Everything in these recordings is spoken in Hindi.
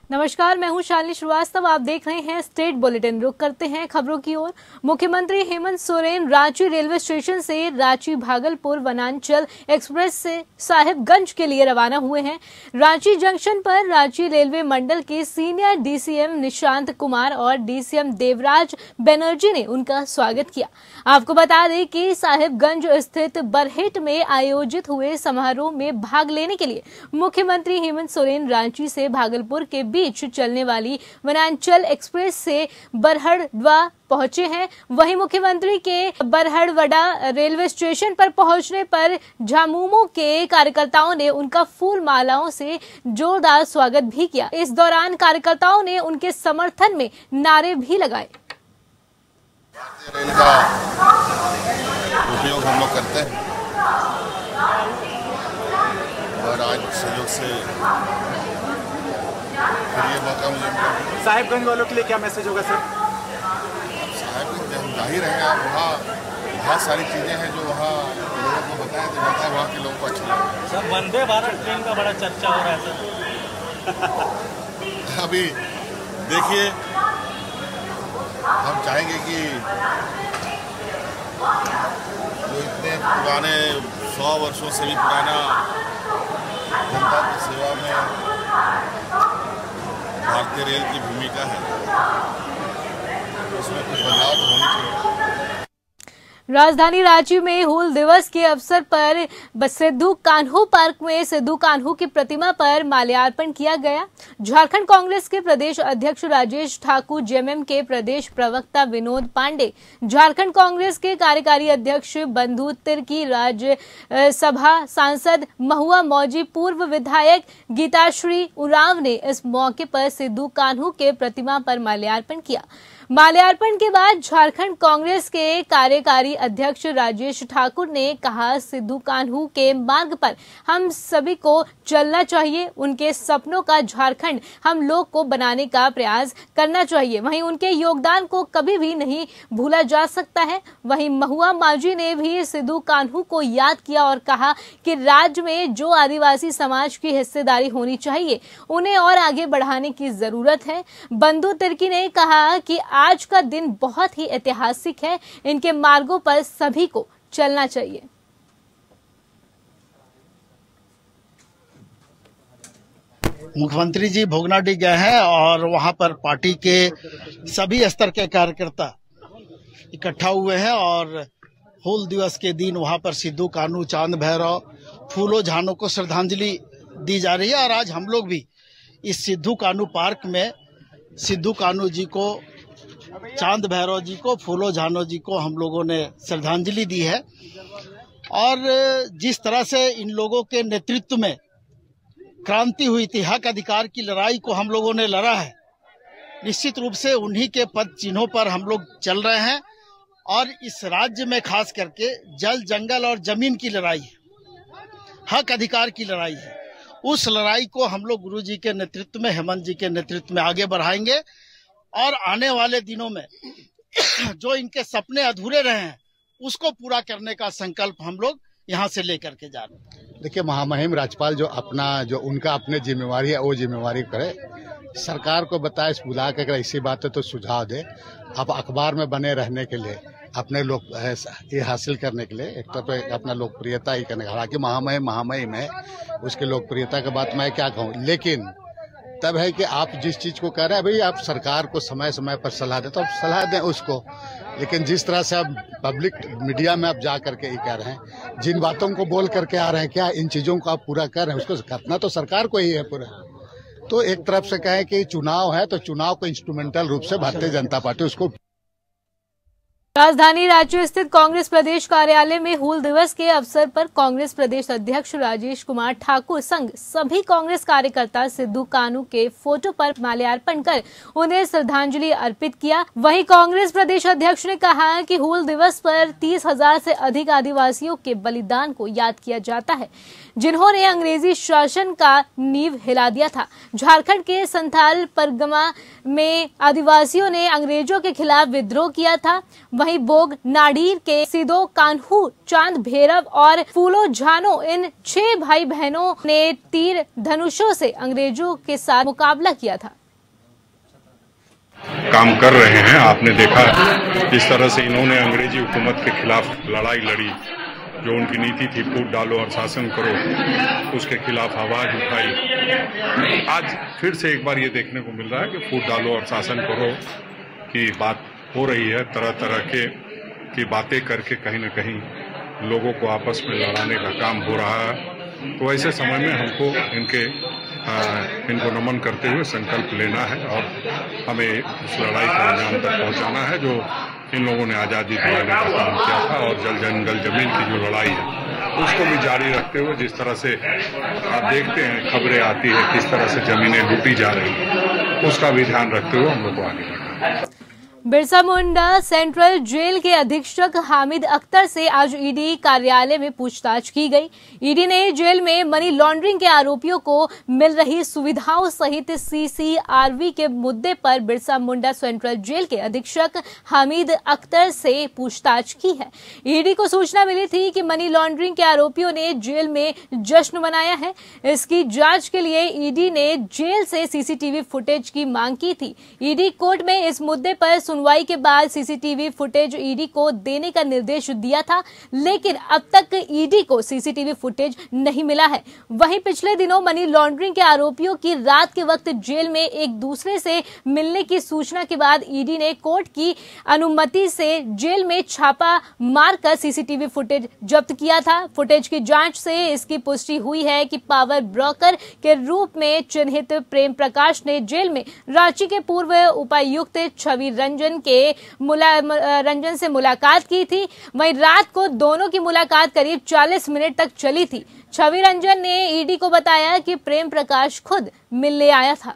नमस्कार, मैं हूं शालिनी श्रीवास्तव। आप देख रहे हैं स्टेट बुलेटिन। रुक करते हैं खबरों की ओर। मुख्यमंत्री हेमंत सोरेन रांची रेलवे स्टेशन से रांची भागलपुर वनांचल एक्सप्रेस से साहिबगंज के लिए रवाना हुए हैं। रांची जंक्शन पर रांची रेलवे मंडल के सीनियर डीसीएम निशांत कुमार और डीसीएम देवराज बनर्जी ने उनका स्वागत किया। आपको बता दें कि साहिबगंज स्थित बरहेट में आयोजित हुए समारोह में भाग लेने के लिए मुख्यमंत्री हेमंत सोरेन रांची से भागलपुर के बीच चलने वाली वनांचल एक्सप्रेस से बरहड़वा पहुंचे हैं। वहीं मुख्यमंत्री के बरहड़वड़ा रेलवे स्टेशन पर पहुंचने पर झामुमो के कार्यकर्ताओं ने उनका फूल मालाओं से जोरदार स्वागत भी किया। इस दौरान कार्यकर्ताओं ने उनके समर्थन में नारे भी लगाए। रेल का उपयोग हम लोग करते हैं और आज सहयोग से ये मौका मुझे मिला। साहिबगंज वालों के लिए क्या मैसेज होगा सर? साहिबगंज हम जाहिर है, वहाँ बहुत सारी चीज़ें हैं जो वहाँ लोगों को बताया तो जाता है, वहाँ के लोगों को अच्छा लगता है। सर, वंदे भारत ट्रेन का बड़ा चर्चा हो रहा है सर। अभी देखिए, हम चाहेंगे कि जो इतने पुराने 100 वर्षों से भी पुराना जनता की सेवा में भारतीय रेल की भूमिका है, उसमें कुछ बदलाव तो होनी चाहिए। राजधानी रांची में हूल दिवस के अवसर पर सिद्धू कान्हू पार्क में सिद्धू कान्हू की प्रतिमा पर माल्यार्पण किया गया। झारखंड कांग्रेस के प्रदेश अध्यक्ष राजेश ठाकुर, जेएमएम के प्रदेश प्रवक्ता विनोद पांडे, झारखंड कांग्रेस के कार्यकारी अध्यक्ष बंधु तिर्की, राज्यसभा सांसद महुआ मौजी, पूर्व विधायक गीताश्री उरांव ने इस मौके पर सिद्धू कान्हू के प्रतिमा पर माल्यार्पण किया। माल्यार्पण के बाद झारखंड कांग्रेस के कार्यकारी अध्यक्ष राजेश ठाकुर ने कहा, सिद्धू कान्हू के मार्ग पर हम सभी को चलना चाहिए। उनके सपनों का झारखंड हम लोग को बनाने का प्रयास करना चाहिए। वहीं उनके योगदान को कभी भी नहीं भूला जा सकता है। वहीं महुआ मांझी ने भी सिद्धू कान्हू को याद किया और कहा कि राज्य में जो आदिवासी समाज की हिस्सेदारी होनी चाहिए, उन्हें और आगे बढ़ाने की जरूरत है। बंधु तिर्की ने कहा कि आज का दिन बहुत ही ऐतिहासिक है। इनके मार्गों पर सभी को चलना चाहिए। मुख्यमंत्री जी भोगनाडीह गए हैं और वहां पर पार्टी के सभी स्तर के कार्यकर्ता इकट्ठा हुए हैं और हूल दिवस के दिन वहां पर सिद्धू कान्हू, चांद भैरव, फूलों झानों को श्रद्धांजलि दी जा रही है। और आज हम लोग भी इस सिद्धू कान्हू पार्क में सिद्धू कान्हू जी को, चांद भैरव जी को, फूलो झानो जी को हम लोगों ने श्रद्धांजलि दी है। और जिस तरह से इन लोगों के नेतृत्व में क्रांति हुई थी, हक अधिकार की लड़ाई को हम लोगों ने लड़ा है, निश्चित रूप से उन्हीं के पद चिन्हों पर हम लोग चल रहे हैं। और इस राज्य में खास करके जल, जंगल और जमीन की लड़ाई है, हक अधिकार की लड़ाई है। उस लड़ाई को हम लोग गुरु जी के नेतृत्व में, हेमंत जी के नेतृत्व में आगे बढ़ाएंगे और आने वाले दिनों में जो इनके सपने अधूरे रहे हैं उसको पूरा करने का संकल्प हम लोग यहाँ से लेकर के जा रहे हैं। देखिए, महामहिम राज्यपाल जो उनका अपने जिम्मेवारी है वो जिम्मेवारी करे, सरकार को बताए, बुला के अगर ऐसी बात है तो सुझाव दे। अब अखबार में बने रहने के लिए, अपने लोग ये हासिल करने के लिए एक तरफ अपना लोकप्रियता ही करने, हालांकि महामहिम है, उसकी लोकप्रियता की बात मैं क्या कहूँ, लेकिन तब है कि आप जिस चीज को कह रहे हैं, भाई आप सरकार को समय समय पर सलाह दें तो आप सलाह दें उसको। लेकिन जिस तरह से आप पब्लिक मीडिया में आप जा करके ये कह रहे हैं, जिन बातों को बोल करके आ रहे हैं, क्या इन चीजों को आप पूरा कर रहे हैं, उसको करना तो सरकार को ही है पूरा। तो एक तरफ से कहें कि चुनाव है तो चुनाव को इंस्ट्रूमेंटल रूप से भारतीय जनता पार्टी उसको। राजधानी रांची स्थित कांग्रेस प्रदेश कार्यालय में हूल दिवस के अवसर पर कांग्रेस प्रदेश अध्यक्ष राजेश कुमार ठाकुर संग सभी कांग्रेस कार्यकर्ता सिद्धू कान्हू के फोटो पर माल्यार्पण कर उन्हें श्रद्धांजलि अर्पित किया। वहीं कांग्रेस प्रदेश अध्यक्ष ने कहा कि हूल दिवस पर 30,000 से अधिक आदिवासियों के बलिदान को याद किया जाता है, जिन्होंने अंग्रेजी शासन का नींव हिला दिया था। झारखंड के संथाल परगना में आदिवासियों ने अंग्रेजों के खिलाफ विद्रोह किया था। वहीं बोग नाडीर के सिदो कान्हू, चांद भैरव और फूलो झानो इन 6 भाई बहनों ने तीर धनुषों से अंग्रेजों के साथ मुकाबला किया था। काम कर रहे हैं। आपने देखा जिस तरह से इन्होंने अंग्रेजी हुकूमत के खिलाफ लड़ाई लड़ी, जो उनकी नीति थी फूट डालो और शासन करो, उसके खिलाफ आवाज उठाई। आज फिर से एक बार ये देखने को मिल रहा है कि फूट डालो और शासन करो की बात हो रही है। तरह तरह की बातें करके कहीं न कहीं लोगों को आपस में लड़ाने का काम हो रहा है। तो ऐसे समय में हमको इनको नमन करते हुए संकल्प लेना है और हमें उस लड़ाई को अंजाम तक पहुंचाना है जो इन लोगों ने आज़ादी दिलाने का काम किया था। और जल जंगल जमीन की जो लड़ाई है उसको भी जारी रखते हुए, जिस तरह से आप देखते हैं खबरें आती है किस तरह से जमीनें लूटी जा रही हैं, उसका भी ध्यान रखते हुए हम लोग को आगे बढ़ना है। बिरसा मुंडा सेंट्रल जेल के अधीक्षक हामिद अख्तर से आज ईडी कार्यालय में पूछताछ की गई। ईडी ने जेल में मनी लॉन्ड्रिंग के आरोपियों को मिल रही सुविधाओं सहित सीसीआरवी के मुद्दे पर बिरसा मुंडा सेंट्रल जेल के अधीक्षक हामिद अख्तर से पूछताछ की है। ईडी को सूचना मिली थी कि मनी लॉन्ड्रिंग के आरोपियों ने जेल में जश्न मनाया है। इसकी जांच के लिए ईडी ने जेल से सीसीटीवी फुटेज की मांग की थी। ईडी कोर्ट में इस मुद्दे पर सुनवाई के बाद सीसीटीवी फुटेज ईडी को देने का निर्देश दिया था, लेकिन अब तक ईडी को सीसीटीवी फुटेज नहीं मिला है। वहीं पिछले दिनों मनी लॉन्ड्रिंग के आरोपियों की रात के वक्त जेल में एक दूसरे से मिलने की सूचना के बाद ईडी ने कोर्ट की अनुमति से जेल में छापा मारकर सीसीटीवी फुटेज जब्त किया था। फुटेज की जांच से इसकी पुष्टि हुई है कि पावर ब्रोकर के रूप में चिन्हित प्रेम प्रकाश ने जेल में रांची के पूर्व उपायुक्त छवि रंजन से मुलाकात की थी। वहीं रात को दोनों की मुलाकात करीब 40 मिनट तक चली थी। छवि रंजन ने ईडी को बताया कि प्रेम प्रकाश खुद मिलने आया था।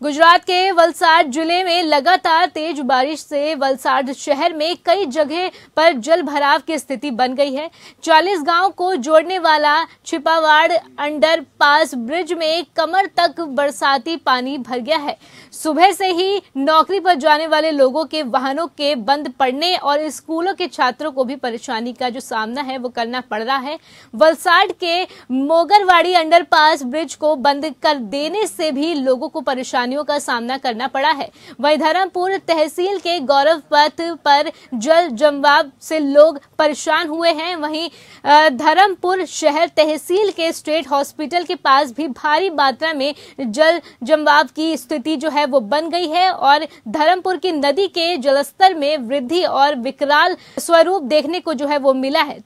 गुजरात के वलसाड जिले में लगातार तेज बारिश से वलसाड शहर में कई जगह पर जल भराव की स्थिति बन गई है। 40 गांव को जोड़ने वाला छिपावाड़ अंडर पास ब्रिज में कमर तक बरसाती पानी भर गया है। सुबह से ही नौकरी पर जाने वाले लोगों के वाहनों के बंद पड़ने और स्कूलों के छात्रों को भी परेशानी का जो सामना है वो करना पड़ रहा है। वलसाड के मोगरवाड़ी अंडरपास ब्रिज को बंद कर देने से भी लोगों को परेशानियों का सामना करना पड़ा है। वहीं धर्मपुर तहसील के गौरव पथ पर जल जमाव से लोग परेशान हुए हैं। वहीं धर्मपुर शहर तहसील के स्टेट हॉस्पिटल के पास भी भारी मात्रा में जल जमाव की स्थिति जो है वो बन गई है और धर्मपुर की नदी के जलस्तर में वृद्धि और विकराल स्वरूप देखने को जो है वो मिला है।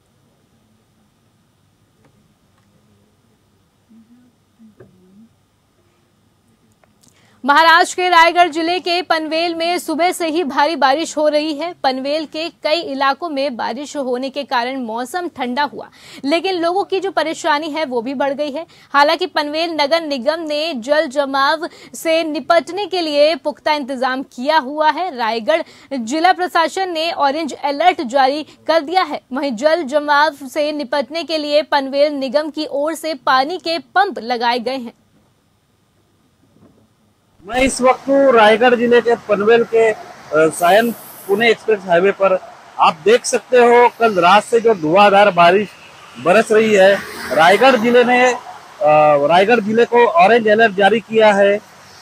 महाराष्ट्र के रायगढ़ जिले के पनवेल में सुबह से ही भारी बारिश हो रही है। पनवेल के कई इलाकों में बारिश होने के कारण मौसम ठंडा हुआ, लेकिन लोगों की जो परेशानी है वो भी बढ़ गई है। हालांकि पनवेल नगर निगम ने जल जमाव से निपटने के लिए पुख्ता इंतजाम किया हुआ है। रायगढ़ जिला प्रशासन ने ऑरेंज अलर्ट जारी कर दिया है। वहीं जल जमाव से निपटने के लिए पनवेल निगम की ओर से पानी के पंप लगाए गए हैं। मैं इस वक्त रायगढ़ जिले के पनवेल के सायन पुणे एक्सप्रेस हाईवे पर आप देख सकते हो, कल रात से जो धुआंधार बारिश बरस रही है। रायगढ़ जिले को ऑरेंज अलर्ट जारी किया है।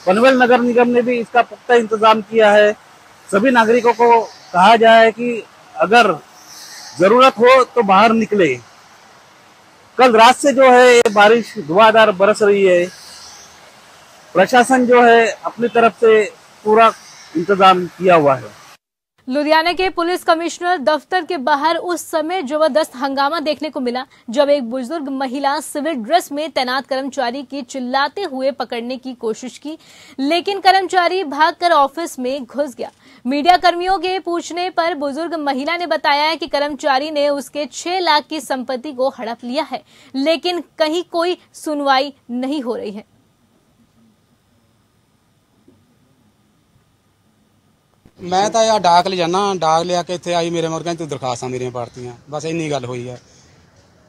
पनवेल नगर निगम ने भी इसका पुख्ता इंतजाम किया है। सभी नागरिकों को कहा जाए कि अगर जरूरत हो तो बाहर निकले। कल रात से जो है ये बारिश धुआंधार बरस रही है। प्रशासन जो है अपनी तरफ से पूरा इंतजाम किया हुआ है। लुधियाना के पुलिस कमिश्नर दफ्तर के बाहर उस समय जबरदस्त हंगामा देखने को मिला जब एक बुजुर्ग महिला सिविल ड्रेस में तैनात कर्मचारी की चिल्लाते हुए पकड़ने की कोशिश की, लेकिन कर्मचारी भागकर ऑफिस में घुस गया। मीडिया कर्मियों के पूछने पर बुजुर्ग महिला ने बताया कि कर्मचारी ने उसके 6 लाख की संपत्ति को हड़प लिया है, लेकिन कहीं कोई सुनवाई नहीं हो रही है। मैं तो यार डाक ले जाना, डाक लिया के इत्थे आई मेरे मर गए तू दरखास्तां मेरियां पाड़तियां, बस इन्नी गल होई है।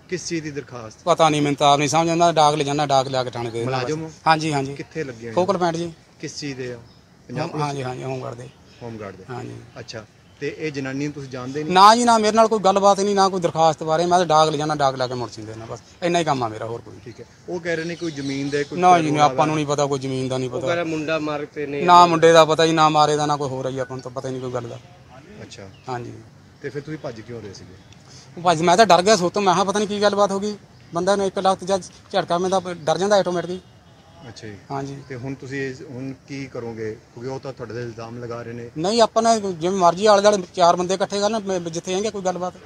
किस चीज की दरखास्त? पता नहीं, मैं तो आप नहीं समझ आंदा। डाक ले जाना, डाक लिया के थाने दे। मुलाजिम हो? हाँ जी, हाँ जी। कितने लगे? फोकल पैंट जी। किस चीज दे? हाँ जी, हाँ जी, होमगार्ड दे। होमगार्ड दे। हाँ जी। अच्छा, ਤੇ ਇਹ ਜਨਾਨੀ ਨੂੰ ਤੁਸੀਂ ਜਾਣਦੇ ਨਹੀਂ? ना जी ना, मेरे नाल कोई गलबात नहीं, ना कोई दरखास्त बारे। मैं तो डाक ले जाना, डाक लैके मुड़ सी देना, बस इन्ना ही काम है मेरा, होर कोई। ठीक है। ਉਹ ਕਹਿ ਰਹੇ ਨੇ ਕੋਈ ਜ਼ਮੀਨ ਦੇ ਕੋਈ ना जी ना, ਆਪਾਂ ਨੂੰ नहीं पता, कोई जमीन का नहीं पता। ਮੁੰਡਾ ਮਾਰ ਤੇ ਨੇ ना मुंडे का पता जी, ना मारे का, ना कोई होर है, अपन तो पता ही नहीं कोई गल का। ਅੱਛਾ। हाँ जी। ਤੇ ਫਿਰ ਤੁਸੀਂ ਭੱਜ ਕਿਉਂ ਰਹੇ ਸੀਗੇ? भाजी मैं तो डर गया, सोतो मैं पता नहीं की गलबात होगी। बंदा ने एक लाख जब झटका में डर जाता ऑटोमेटिक। ਅੱਛਾ ਜੀ। हाँ जी। ਤੇ ਹੁਣ ਤੁਸੀਂ ਹੁਣ ਕੀ ਕਰੋਗੇ? ਕਿਉਂਕਿ ਉਹ ਤਾਂ ਤੁਹਾਡੇ ਤੇ ਇਲਜ਼ਾਮ ਲਗਾ ਰਹੇ ਨੇ। नहीं अपन जिवें मर्जी आले दुआले 4 बंदे इकट्ठे कर लें, जिथे आएंगे कोई गलबात।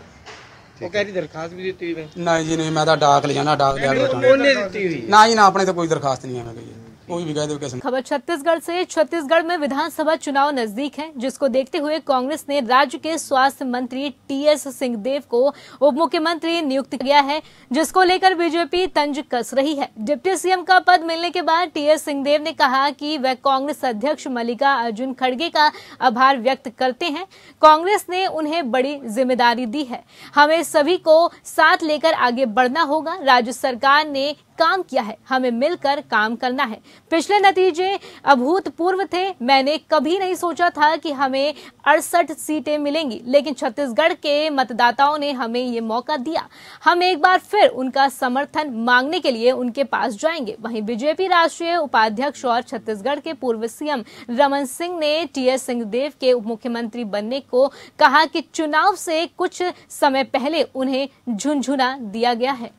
ਉਹ ਕਹਿ ਰਹੀ ਦਰਖਾਸਤ ਵੀ ਦਿੱਤੀ ਹੋਈ ਹੈ। नहीं जी नहीं, मैं तो डाक ले जाना, डाक लिया ਉਹਨੇ ਦਿੱਤੀ ਹੋਈ ना जी ना, अपने तो कोई दरखास्त नहीं है, मैं कोई भी कह दे किस्म। खबर छत्तीसगढ़ से। छत्तीसगढ़ में विधानसभा चुनाव नजदीक है, जिसको देखते हुए कांग्रेस ने राज्य के स्वास्थ्य मंत्री टीएस सिंहदेव को उप मुख्यमंत्री नियुक्त किया है, जिसको लेकर बीजेपी तंज कस रही है। डिप्टी सीएम का पद मिलने के बाद टीएस सिंहदेव ने कहा कि वह कांग्रेस अध्यक्ष मल्लिकार्जुन खड़गे का आभार व्यक्त करते हैं। कांग्रेस ने उन्हें बड़ी जिम्मेदारी दी है, हमें सभी को साथ लेकर आगे बढ़ना होगा। राज्य सरकार ने काम किया है, हमें मिलकर काम करना है। पिछले नतीजे अभूतपूर्व थे, मैंने कभी नहीं सोचा था कि हमें 68 सीटें मिलेंगी, लेकिन छत्तीसगढ़ के मतदाताओं ने हमें ये मौका दिया। हम एक बार फिर उनका समर्थन मांगने के लिए उनके पास जाएंगे। वहीं बीजेपी राष्ट्रीय उपाध्यक्ष और छत्तीसगढ़ के पूर्व सीएम रमन सिंह ने टीएस सिंहदेव के उप मुख्यमंत्री बनने को कहा कि चुनाव से कुछ समय पहले उन्हें झुनझुना दिया गया है।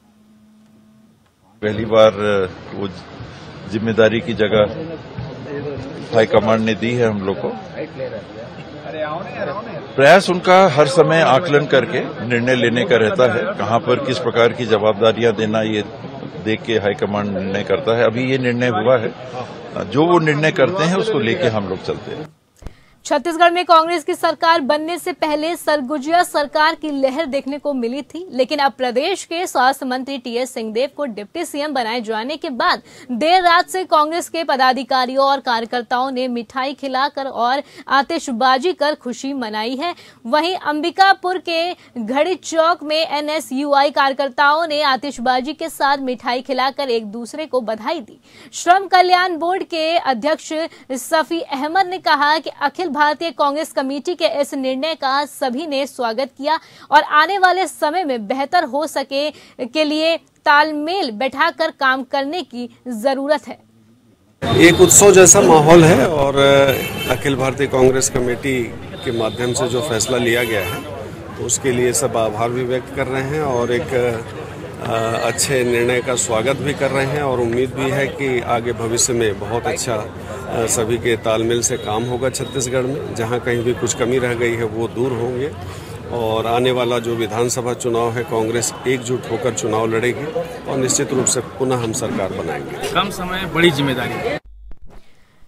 पहली बार वो जिम्मेदारी की जगह हाईकमांड ने दी है हम लोग को। प्रयास उनका हर समय आकलन करके निर्णय लेने का रहता है, कहां पर किस प्रकार की जवाबदारियां देना, ये देख के हाईकमांड निर्णय करता है। अभी ये निर्णय हुआ है, जो वो निर्णय करते हैं उसको लेके हम लोग चलते हैं। छत्तीसगढ़ में कांग्रेस की सरकार बनने से पहले सरगुजिया सरकार की लहर देखने को मिली थी, लेकिन अब प्रदेश के स्वास्थ्य मंत्री टीएस सिंहदेव को डिप्टी सीएम बनाए जाने के बाद देर रात से कांग्रेस के पदाधिकारियों और कार्यकर्ताओं ने मिठाई खिलाकर और आतिशबाजी कर खुशी मनाई है। वहीं अंबिकापुर के घड़ी चौक में एनएसयूआई कार्यकर्ताओं ने आतिशबाजी के साथ मिठाई खिलाकर एक दूसरे को बधाई दी। श्रम कल्याण बोर्ड के अध्यक्ष सफी अहमद ने कहा कि अखिल भारतीय कांग्रेस कमेटी के इस निर्णय का सभी ने स्वागत किया और आने वाले समय में बेहतर हो सके के लिए तालमेल बैठाकर काम करने की जरूरत है। एक उत्सव जैसा माहौल है और अखिल भारतीय कांग्रेस कमेटी के माध्यम से जो फैसला लिया गया है तो उसके लिए सब आभार भी व्यक्त कर रहे हैं और एक अच्छे निर्णय का स्वागत भी कर रहे हैं और उम्मीद भी है कि आगे भविष्य में बहुत अच्छा सभी के तालमेल से काम होगा छत्तीसगढ़ में। जहां कहीं भी कुछ कमी रह गई है वो दूर होंगे और आने वाला जो विधानसभा चुनाव है कांग्रेस एकजुट होकर चुनाव लड़ेगी और निश्चित रूप से पुनः हम सरकार बनाएंगे। कम समय बड़ी जिम्मेदारी।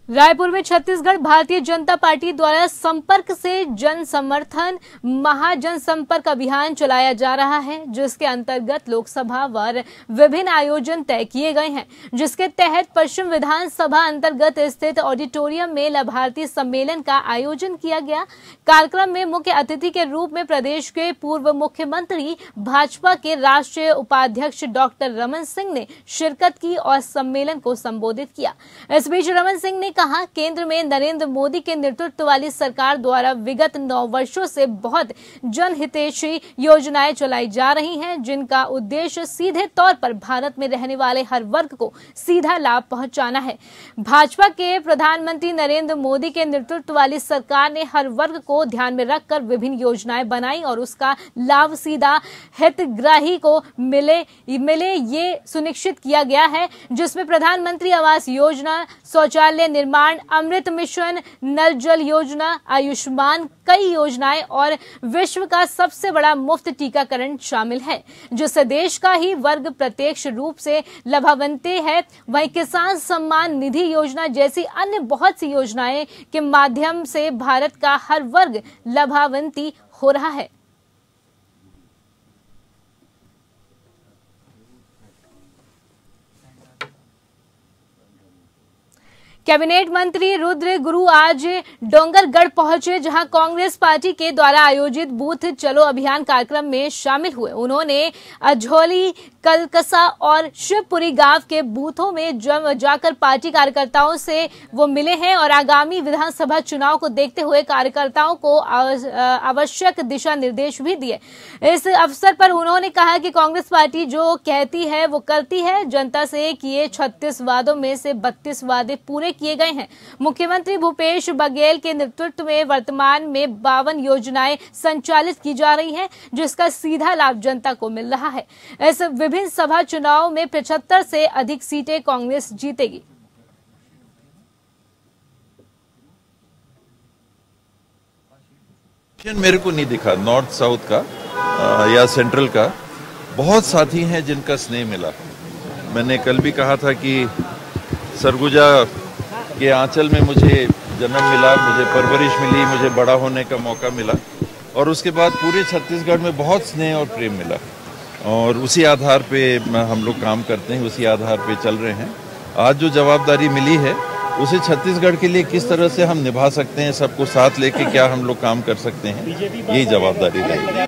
रायपुर में छत्तीसगढ़ भारतीय जनता पार्टी द्वारा संपर्क से जन समर्थन महाजन संपर्क अभियान चलाया जा रहा है, जिसके अंतर्गत लोकसभा व विभिन्न आयोजन तय किए गए हैं, जिसके तहत पश्चिम विधानसभा अंतर्गत स्थित ऑडिटोरियम में लाभार्थी सम्मेलन का आयोजन किया गया। कार्यक्रम में मुख्य अतिथि के रूप में प्रदेश के पूर्व मुख्यमंत्री भाजपा के राष्ट्रीय उपाध्यक्ष डॉक्टर रमन सिंह ने शिरकत की और सम्मेलन को संबोधित किया। इस बीच रमन सिंह ने कहा, केंद्र में नरेंद्र मोदी के नेतृत्व वाली सरकार द्वारा विगत 9 वर्षों से बहुत जनहितैषी योजनाएं चलाई जा रही हैं, जिनका उद्देश्य सीधे तौर पर भारत में रहने वाले हर वर्ग को सीधा लाभ पहुंचाना है। भाजपा के प्रधानमंत्री नरेंद्र मोदी के नेतृत्व वाली सरकार ने हर वर्ग को ध्यान में रखकर विभिन्न योजनाएं बनाई और उसका लाभ सीधा हितग्राही को मिले ये सुनिश्चित किया गया है, जिसमें प्रधानमंत्री आवास योजना, शौचालय निर्माण, अमृत मिशन, नल जल योजना, आयुष्मान, कई योजनाएं और विश्व का सबसे बड़ा मुफ्त टीकाकरण शामिल है, जिससे देश का ही वर्ग प्रत्यक्ष रूप से लाभान्वित है। वहीं किसान सम्मान निधि योजना जैसी अन्य बहुत सी योजनाएं के माध्यम से भारत का हर वर्ग लाभान्वित हो रहा है। कैबिनेट मंत्री रुद्र गुरु आज डोंगरगढ़ पहुंचे, जहां कांग्रेस पार्टी के द्वारा आयोजित बूथ चलो अभियान कार्यक्रम में शामिल हुए। उन्होंने अझोली, कलकसा और शिवपुरी गांव के बूथों में जाकर पार्टी कार्यकर्ताओं से वो मिले हैं और आगामी विधानसभा चुनाव को देखते हुए कार्यकर्ताओं को आवश्यक दिशा निर्देश भी दिए। इस अवसर पर उन्होंने कहा कि कांग्रेस पार्टी जो कहती है वो करती है। जनता से किए 36 वादों में से 32 वादे पूरे किए गए हैं। मुख्यमंत्री भूपेश बघेल के नेतृत्व में वर्तमान में 52 योजनाएं संचालित की जा रही हैं, जिसका सीधा लाभ जनता को मिल रहा है। इस विभिन्न सभा चुनाव में 75 से अधिक सीटें कांग्रेस जीतेगी। मेरे को नहीं दिखा नॉर्थ साउथ का या सेंट्रल का। बहुत साथी हैं जिनका स्नेह मिला। मैंने कल भी कहा था कि सरगुजा के आंचल में मुझे जन्म मिला, मुझे परवरिश मिली, मुझे बड़ा होने का मौका मिला और उसके बाद पूरे छत्तीसगढ़ में बहुत स्नेह और प्रेम मिला और उसी आधार पे हम लोग काम करते हैं, उसी आधार पे चल रहे हैं। आज जो जवाबदारी मिली है उसे छत्तीसगढ़ के लिए किस तरह से हम निभा सकते हैं, सबको साथ लेके क्या हम लोग काम कर सकते हैं, यही जवाबदारी रहेगी।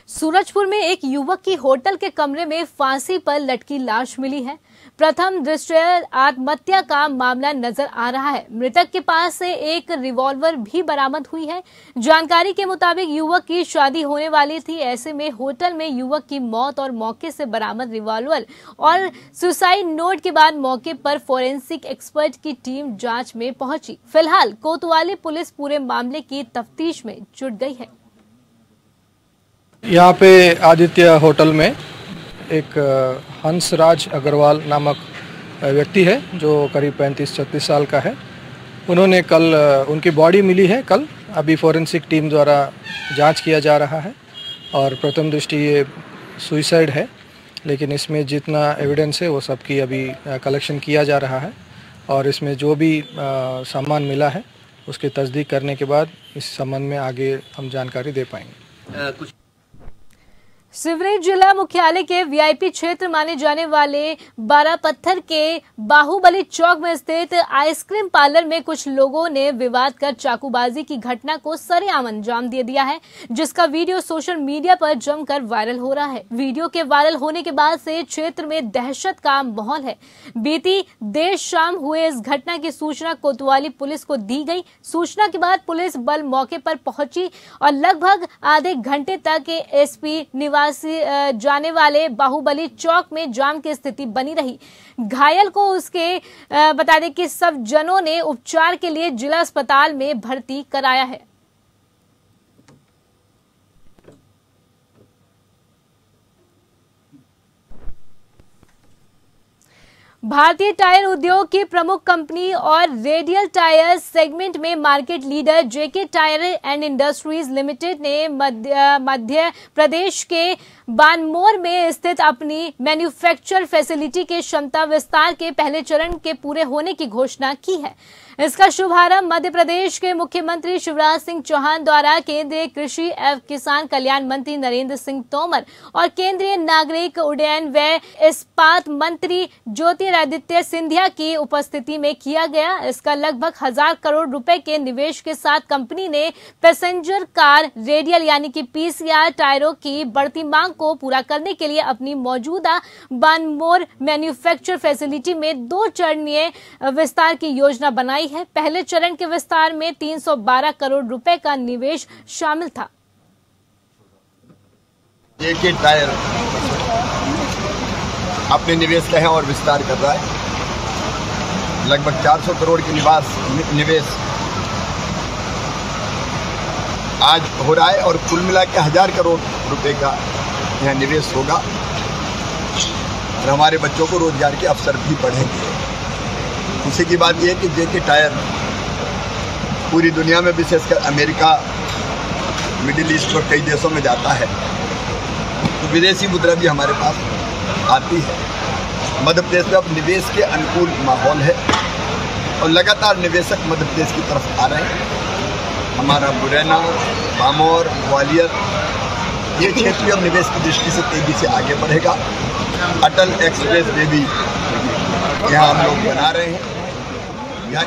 सूरजपुर में एक युवक की होटल के कमरे में फांसी पर लटकी लाश मिली है। प्रथम दृष्टया आत्महत्या का मामला नजर आ रहा है। मृतक के पास से एक रिवॉल्वर भी बरामद हुई है। जानकारी के मुताबिक युवक की शादी होने वाली थी। ऐसे में होटल में युवक की मौत और मौके से बरामद रिवॉल्वर और सुसाइड नोट के बाद मौके पर फोरेंसिक एक्सपर्ट की टीम जांच में पहुंची। फिलहाल कोतवाली पुलिस पूरे मामले की तफ्तीश में जुट गई है। यहाँ पे आदित्य होटल में एक हंसराज अग्रवाल नामक व्यक्ति है जो करीब 35-36 साल का है। उन्होंने कल उनकी बॉडी मिली है कल। अभी फोरेंसिक टीम द्वारा जांच किया जा रहा है और प्रथम दृष्टि ये सुसाइड है, लेकिन इसमें जितना एविडेंस है वो सबकी अभी कलेक्शन किया जा रहा है और इसमें जो भी सामान मिला है उसकी तस्दीक करने के बाद इस संबंध में आगे हम जानकारी दे पाएंगे। सिवरेज जिला मुख्यालय के वीआईपी क्षेत्र माने जाने वाले बारापत्थर के बाहुबली चौक में स्थित आइसक्रीम पार्लर में कुछ लोगों ने विवाद कर चाकूबाजी की घटना को सरेआम अंजाम दे दिया है, जिसका वीडियो सोशल मीडिया पर जमकर वायरल हो रहा है। वीडियो के वायरल होने के बाद से क्षेत्र में दहशत का माहौल है। बीती देर शाम हुए इस घटना की सूचना कोतवाली पुलिस को दी गई। सूचना के बाद पुलिस बल मौके पर पहुंची और लगभग आधे घंटे तक एसपी निवास जाने वाले बाहुबली चौक में जाम की स्थिति बनी रही। घायल को उसके बता दें कि सब जनों ने उपचार के लिए जिला अस्पताल में भर्ती कराया है। भारतीय टायर उद्योग की प्रमुख कंपनी और रेडियल टायर सेगमेंट में market leader JK tyre and industries limited ने मध्य प्रदेश के बानमोर में स्थित अपनी मैन्युफैक्चर फैसिलिटी के क्षमता विस्तार के पहले चरण के पूरे होने की घोषणा की है। इसका शुभारंभ मध्य प्रदेश के मुख्यमंत्री शिवराज सिंह चौहान द्वारा केंद्रीय कृषि एवं किसान कल्याण मंत्री नरेंद्र सिंह तोमर और केंद्रीय नागरिक उड्डयन व इस्पात मंत्री ज्योतिरादित्य सिंधिया की उपस्थिति में किया गया। इसका लगभग 1000 करोड़ रुपए के निवेश के साथ कंपनी ने पैसेंजर कार रेडियल यानी कि पीसीआर टायरों की बढ़ती मांग को पूरा करने के लिए अपनी मौजूदा बानमोर मैन्युफैक्चर फैसिलिटी में 2 चरणीय विस्तार की योजना बनाई है। पहले चरण के विस्तार में 312 करोड़ रुपए का निवेश शामिल था। जेके टायर अपने निवेश का है और विस्तार कर रहा है। लगभग 400 करोड़ के निवेश आज हो रहा है और कुल मिला के 1000 करोड़ रुपए का यह निवेश होगा और हमारे बच्चों को रोजगार के अवसर भी बढ़ेंगे। खुशी की बात यह है कि जेके टायर पूरी दुनिया में विशेषकर अमेरिका, मिडिल ईस्ट और कई देशों में जाता है, तो विदेशी मुद्रा भी हमारे पास आती है। मध्य प्रदेश में अब निवेश के अनुकूल माहौल है और लगातार निवेशक मध्य प्रदेश की तरफ आ रहे हैं। हमारा मुरैना, बामोर, ग्वालियर ये क्षेत्र भी अब निवेश की दृष्टि से तेजी से आगे बढ़ेगा। अटल एक्सप्रेस वे भी यहाँ हम लोग बना रहे हैं यह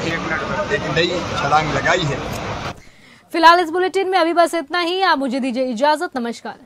एक नई छलांग लगाई है। फिलहाल इस बुलेटिन में अभी बस इतना ही। आप मुझे दीजिए इजाजत। नमस्कार।